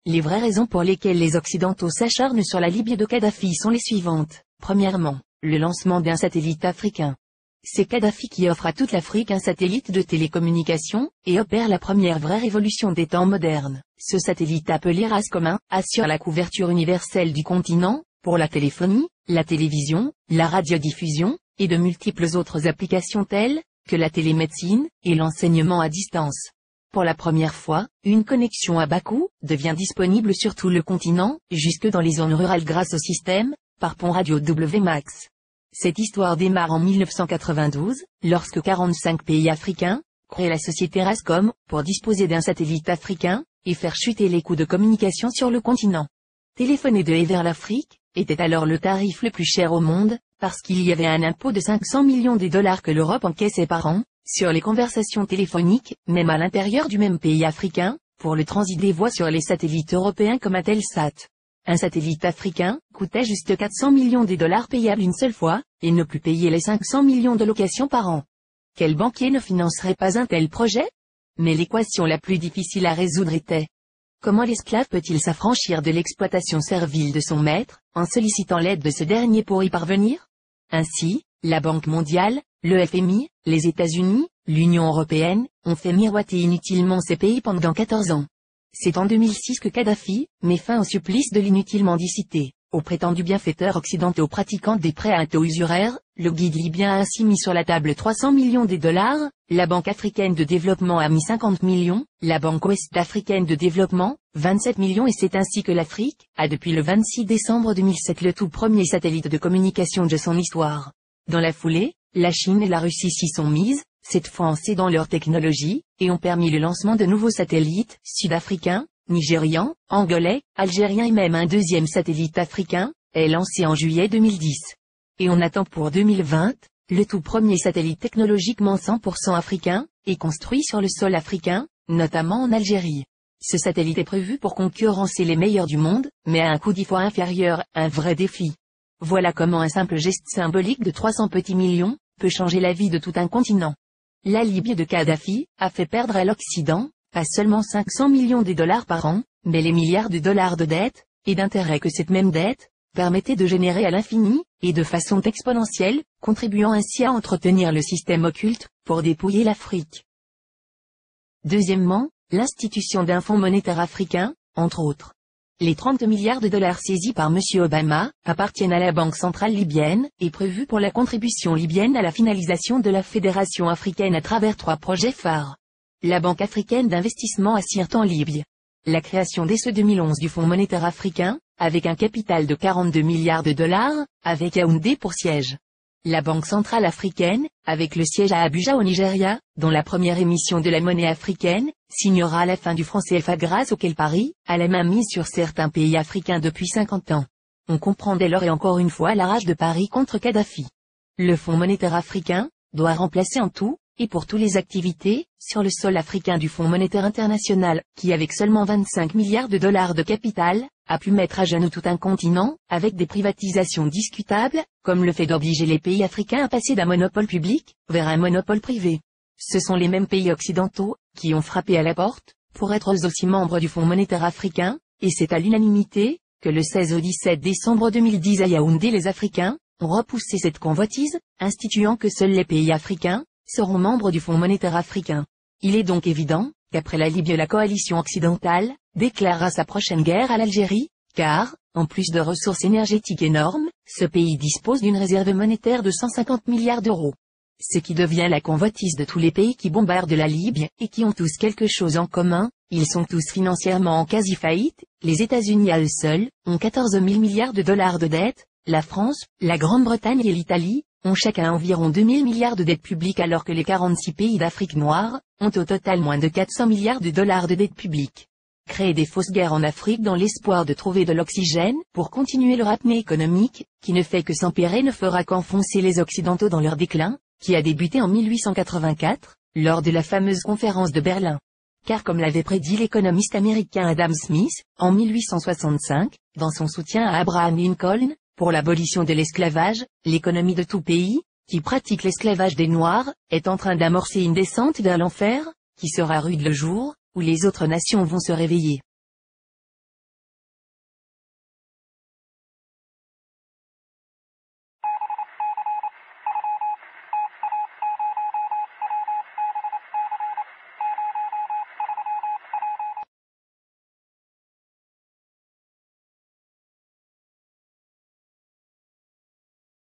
les vraies raisons pour lesquelles les Occidentaux s'acharnent sur la Libye de Kadhafi sont les suivantes. Premièrement, le lancement d'un satellite africain. C'est Kadhafi qui offre à toute l'Afrique un satellite de télécommunication, et opère la première vraie révolution des temps modernes. Ce satellite appelé RASCOM assure la couverture universelle du continent, pour la téléphonie, la télévision, la radiodiffusion, et de multiples autres applications telles que la télémédecine et l'enseignement à distance. Pour la première fois, une connexion à bas coût devient disponible sur tout le continent, jusque dans les zones rurales grâce au système, par pont radio WMAX. Cette histoire démarre en 1992, lorsque 45 pays africains créent la société RASCOM pour disposer d'un satellite africain et faire chuter les coûts de communication sur le continent. Téléphoner de et vers l'Afrique était alors le tarif le plus cher au monde, parce qu'il y avait un impôt de 500 millions de dollars que l'Europe encaissait par an sur les conversations téléphoniques, même à l'intérieur du même pays africain, pour le transit des voix sur les satellites européens comme Intelsat. Un satellite africain coûtait juste 400 millions de dollars payables une seule fois, et ne plus payer les 500 millions de locations par an. Quel banquier ne financerait pas un tel projet? Mais l'équation la plus difficile à résoudre était: comment l'esclave peut-il s'affranchir de l'exploitation servile de son maître, en sollicitant l'aide de ce dernier pour y parvenir? Ainsi, la Banque mondiale, le FMI, les États-Unis, l'Union européenne, ont fait miroiter inutilement ces pays pendant 14 ans. C'est en 2006 que Kadhafi met fin au supplice de l'inutile mendicité. Aux prétendus bienfaiteurs occidentaux pratiquant des prêts à taux usuraires, le guide libyen a ainsi mis sur la table 300 millions de dollars, la Banque africaine de développement a mis 50 millions, la Banque ouest-africaine de développement, 27 millions, et c'est ainsi que l'Afrique a depuis le 26 décembre 2007 le tout premier satellite de communication de son histoire. Dans la foulée, la Chine et la Russie s'y sont mises, cette fois en cédant leur technologie, et ont permis le lancement de nouveaux satellites sud-africains, nigérians, angolais, algériens, et même un deuxième satellite africain est lancé en juillet 2010. Et on attend pour 2020, le tout premier satellite technologiquement 100% africain, est construit sur le sol africain, notamment en Algérie. Ce satellite est prévu pour concurrencer les meilleurs du monde, mais à un coût 10 fois inférieur, un vrai défi. Voilà comment un simple geste symbolique de 300 petits millions peut changer la vie de tout un continent. La Libye de Kadhafi a fait perdre à l'Occident, pas seulement 500 millions de dollars par an, mais les milliards de dollars de dettes, et d'intérêts que cette même dette permettait de générer à l'infini, et de façon exponentielle, contribuant ainsi à entretenir le système occulte, pour dépouiller l'Afrique. Deuxièmement, l'institution d'un fonds monétaire africain, entre autres. Les 30 milliards de dollars saisis par M. Obama appartiennent à la Banque centrale libyenne, et prévus pour la contribution libyenne à la finalisation de la Fédération africaine à travers 3 projets phares. La Banque africaine d'investissement à Sirte en Libye. La création dès ce 2011 du Fonds monétaire africain, avec un capital de 42 milliards de dollars, avec Yaoundé pour siège. La Banque centrale africaine, avec le siège à Abuja au Nigeria, dont la première émission de la monnaie africaine, signera à la fin du franc CFA grâce auquel Paris a la main mise sur certains pays africains depuis 50 ans. On comprend dès lors et encore une fois la rage de Paris contre Kadhafi. Le Fonds monétaire africain doit remplacer en tout, et pour toutes les activités, sur le sol africain du Fonds monétaire international, qui avec seulement 25 milliards de dollars de capital, a pu mettre à genoux tout un continent, avec des privatisations discutables, comme le fait d'obliger les pays africains à passer d'un monopole public vers un monopole privé. Ce sont les mêmes pays occidentaux qui ont frappé à la porte, pour être aussi membres du Fonds monétaire africain, et c'est à l'unanimité que le 16 au 17 décembre 2010 à Yaoundé les Africains ont repoussé cette convoitise, instituant que seuls les pays africains seront membres du Fonds monétaire africain. Il est donc évident qu'après la Libye la coalition occidentale déclarera sa prochaine guerre à l'Algérie, car, en plus de ressources énergétiques énormes, ce pays dispose d'une réserve monétaire de 150 milliards d'euros. Ce qui devient la convoitise de tous les pays qui bombardent la Libye, et qui ont tous quelque chose en commun, ils sont tous financièrement en quasi-faillite, les États-Unis à eux seuls ont 14 000 milliards de dollars de dettes, la France, la Grande-Bretagne et l'Italie ont chacun environ 2 000 milliards de dettes publiques alors que les 46 pays d'Afrique noire ont au total moins de 400 milliards de dollars de dettes publiques. Créer des fausses guerres en Afrique dans l'espoir de trouver de l'oxygène pour continuer leur apnée économique, qui ne fait que s'empirer, ne fera qu'enfoncer les Occidentaux dans leur déclin, qui a débuté en 1884, lors de la fameuse conférence de Berlin. Car comme l'avait prédit l'économiste américain Adam Smith, en 1865, dans son soutien à Abraham Lincoln, pour l'abolition de l'esclavage, l'économie de tout pays, qui pratique l'esclavage des Noirs, est en train d'amorcer une descente vers l'enfer, qui sera rude le jour où les autres nations vont se réveiller.